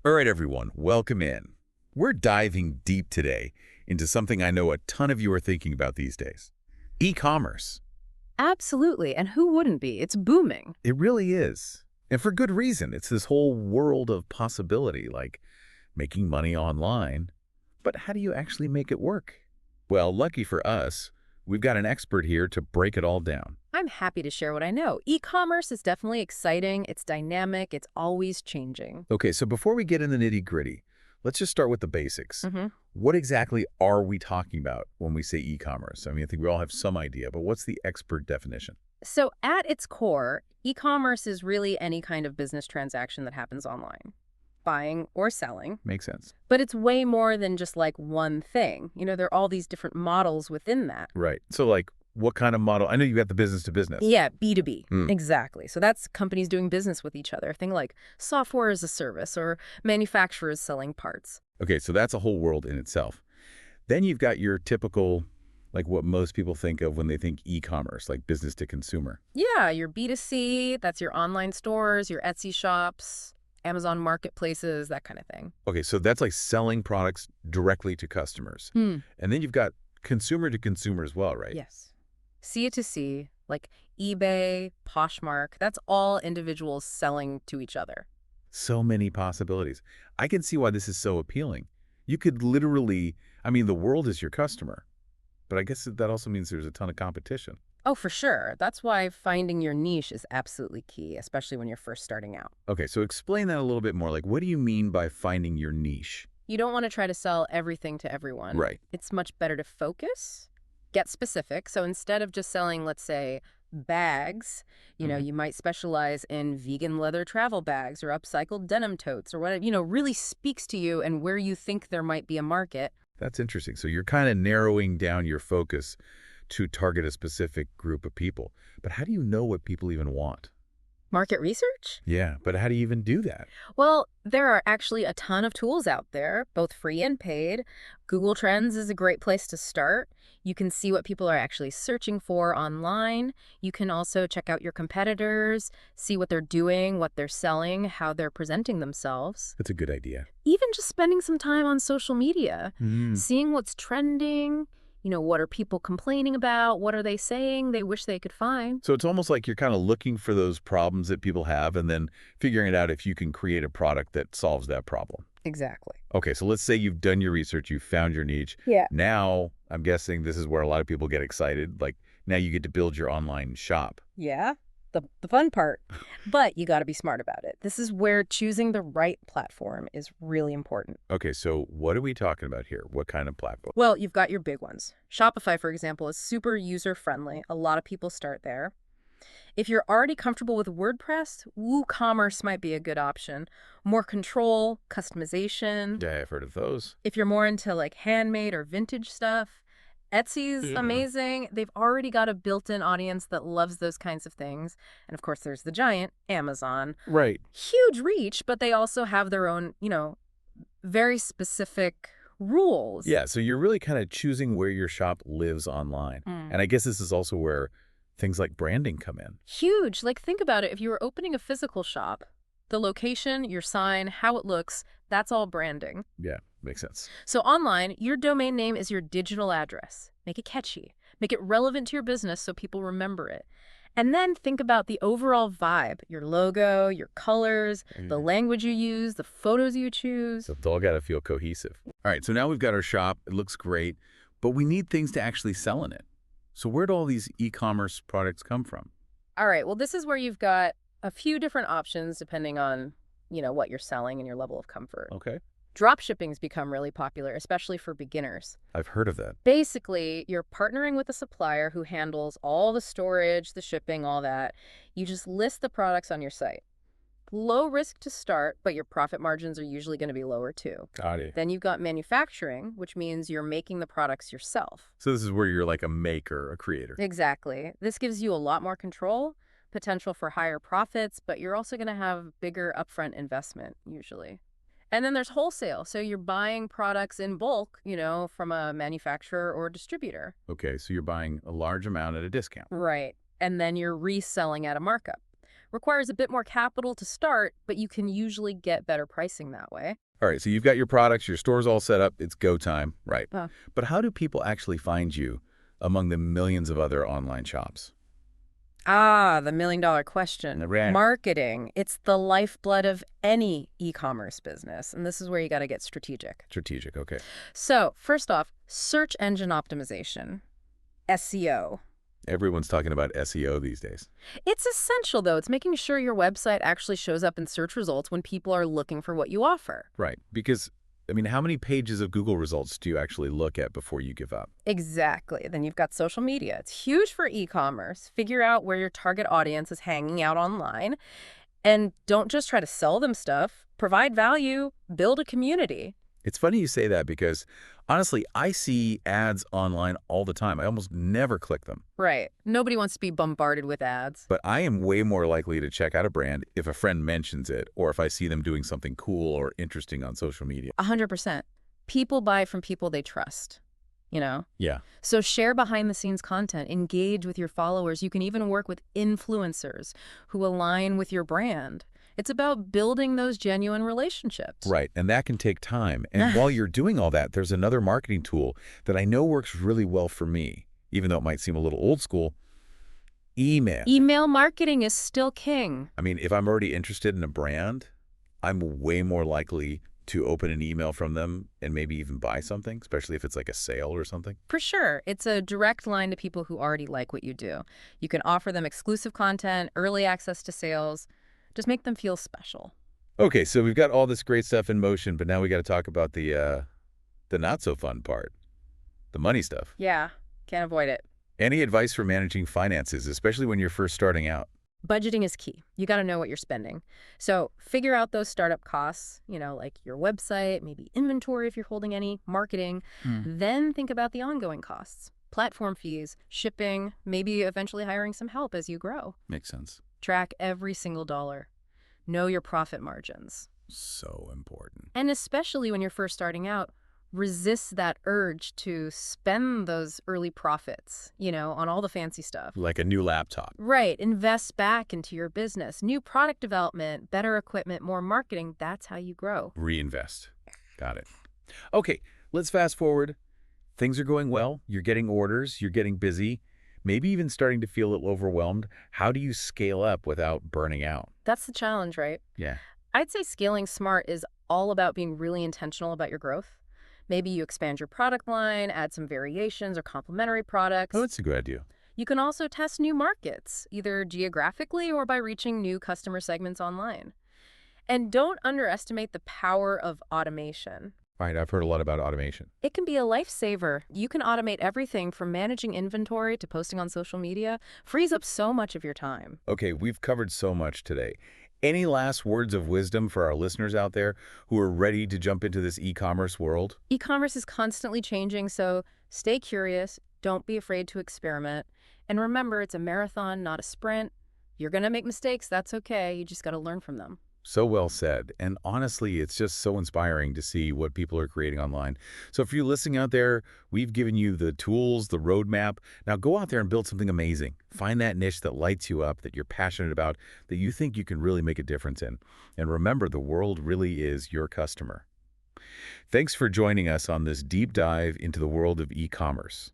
All right, everyone, welcome in. We're diving deep today into something I know a ton of you are thinking about these days. E-commerce. Absolutely, and who wouldn't be? It's booming. It really is. And for good reason. It's this whole world of possibility, like making money online. But how do you actually make it work? Well, lucky for us, we've got an expert here to break it all down. I'm happy to share what I know. E-commerce is definitely exciting, it's dynamic, it's always changing. Okay, so before we get in the nitty-gritty, let's just start with the basics. hmm What exactly are we talking about when we say e-commerce? I mean, I think we all have some idea, but what's the expert definition? So at its core, e-commerce is really any kind of business transaction that happens online, buying or selling. Makes sense. But it's way more than just like one thing. There are all these different models within that. Right. So, like, what kind of model? I know you got the business to business. Yeah, B2B. Hmm. Exactly. So that's companies doing business with each other. Thing like software as a service or manufacturers selling parts. Okay, so that's a whole world in itself. Then you've got your typical, like what most people think of when they think e-commerce, like business to consumer. Yeah, your B2C, that's your online stores, your Etsy shops, Amazon marketplaces, that kind of thing. Okay, so that's like selling products directly to customers. Hmm. And then you've got consumer to consumer as well, right? Yes. C to C, like eBay, Poshmark, that's all individuals selling to each other. So many possibilities. I can see why this is so appealing. You could literally, I mean, the world is your customer, but I guess that also means there's a ton of competition. Oh, for sure. That's why finding your niche is absolutely key, especially when you're first starting out. Okay, so explain that a little bit more. Like, what do you mean by finding your niche? You don't want to try to sell everything to everyone. Right. It's much better to focus, get specific. So instead of just selling, let's say, bags, you might specialize in vegan leather travel bags or upcycled denim totes or whatever, really speaks to you and where you think there might be a market. That's interesting. So you're kind of narrowing down your focus to target a specific group of people. But how do you know what people even want? Market research? Yeah, but how do you even do that? Well, there are actually a ton of tools out there, both free and paid. Google Trends is a great place to start. You can see what people are actually searching for online. You can also check out your competitors, see what they're doing, what they're selling, how they're presenting themselves. That's a good idea. Even just spending some time on social media, Mm. seeing what's trending, what are people complaining about? What are they saying they wish they could find? So it's almost like you're kind of looking for those problems that people have and then figuring it out if you can create a product that solves that problem. Exactly. Okay, so let's say you've done your research, you've found your niche. Yeah. Now, I'm guessing this is where a lot of people get excited. Like, now you get to build your online shop. Yeah, the fun part. But you got to be smart about it. This is where choosing the right platform is really important. Okay, so what are we talking about here? What kind of platform? Well, you've got your big ones. Shopify, for example, is super user-friendly. A lot of people start there. If you're already comfortable with WordPress, WooCommerce might be a good option. More control, customization. Yeah, I've heard of those. If you're more into like handmade or vintage stuff, Etsy's amazing. They've already got a built-in audience that loves those kinds of things. And of course, there's the giant, Amazon. Right. Huge reach, but they also have their own, very specific rules. Yeah, so you're really kind of choosing where your shop lives online. And I guess this is also where things like branding come in. Huge. Like, think about it. If you were opening a physical shop, the location, your sign, how it looks, that's all branding. Yeah, makes sense. So online, your domain name is your digital address. Make it catchy. Make it relevant to your business so people remember it. And then think about the overall vibe, your logo, your colors, the language you use, the photos you choose. So it's all got to feel cohesive. All right, so now we've got our shop. It looks great, but we need things to actually sell in it. So where do all these e-commerce products come from? All right, well, this is where you've got a few different options depending on, what you're selling and your level of comfort. Okay. Dropshipping's become really popular, especially for beginners. I've heard of that. Basically, you're partnering with a supplier who handles all the storage, the shipping, all that. You just list the products on your site. Low risk to start, but your profit margins are usually going to be lower too. Got it. Then you've got manufacturing, which means you're making the products yourself. So this is where you're like a maker, a creator. Exactly. This gives you a lot more control, potential for higher profits, but you're also going to have bigger upfront investment usually. And then there's wholesale. So you're buying products in bulk, from a manufacturer or distributor. Okay, so you're buying a large amount at a discount. Right. And then you're reselling at a markup. Requires a bit more capital to start, but you can usually get better pricing that way. All right, so you've got your products, your store's all set up, it's go time, right? Uh, But how do people actually find you among the millions of other online shops? The million-dollar question. Right. Marketing. It's the lifeblood of any e-commerce business, and this is where you got to get strategic. Strategic, okay. So, first off, search engine optimization, SEO. Everyone's talking about SEO these days. It's essential, though. It's making sure your website actually shows up in search results when people are looking for what you offer. Right, because, I mean, how many pages of Google results do you actually look at before you give up? Exactly. Then you've got social media. It's huge for e-commerce. Figure out where your target audience is hanging out online. And don't just try to sell them stuff. Provide value. Build a community. It's funny you say that because, honestly, I see ads online all the time. I almost never click them. Right. Nobody wants to be bombarded with ads. But I am way more likely to check out a brand if a friend mentions it or if I see them doing something cool or interesting on social media. 100%. People buy from people they trust, you know? Yeah. So share behind-the-scenes content. Engage with your followers. You can even work with influencers who align with your brand. It's about building those genuine relationships. Right, and that can take time. And while you're doing all that, there's another marketing tool that I know works really well for me, even though it might seem a little old school. Email. Email marketing is still king. I mean, if I'm already interested in a brand, I'm way more likely to open an email from them and maybe even buy something, especially if it's like a sale or something. For sure. It's a direct line to people who already like what you do. You can offer them exclusive content, early access to sales. Just make them feel special. Okay, so we've got all this great stuff in motion, but now we got to talk about the not so fun part, the money stuff. Yeah, can't avoid it. Any advice for managing finances, especially when you're first starting out? Budgeting is key. You got to know what you're spending. So figure out those startup costs, like your website, maybe inventory if you're holding any, marketing. Then think about the ongoing costs, platform fees, shipping, maybe eventually hiring some help as you grow. Makes sense. Track every single dollar. Know your profit margins. So important. And especially when you're first starting out, resist that urge to spend those early profits, on all the fancy stuff. Like a new laptop. Right. Invest back into your business. New product development, better equipment, more marketing. That's how you grow. Reinvest. Got it. Okay, let's fast forward. Things are going well. You're getting orders. You're getting busy. Maybe even starting to feel a little overwhelmed. How do you scale up without burning out? That's the challenge, right? Yeah. I'd say scaling smart is all about being really intentional about your growth. Maybe you expand your product line, add some variations or complementary products. Oh, that's a good idea. You can also test new markets, either geographically or by reaching new customer segments online. And don't underestimate the power of automation. Right, I've heard a lot about automation. It can be a lifesaver. You can automate everything from managing inventory to posting on social media. Frees up so much of your time. Okay, we've covered so much today. Any last words of wisdom for our listeners out there who are ready to jump into this e-commerce world? E-commerce is constantly changing, so stay curious. Don't be afraid to experiment. And remember, it's a marathon, not a sprint. You're going to make mistakes. That's okay. You just got to learn from them. So well said. And honestly, it's just so inspiring to see what people are creating online. So for you listening out there, we've given you the tools, the roadmap. Now go out there and build something amazing. Find that niche that lights you up, that you're passionate about, that you think you can really make a difference in. And remember, the world really is your customer. Thanks for joining us on this deep dive into the world of e-commerce.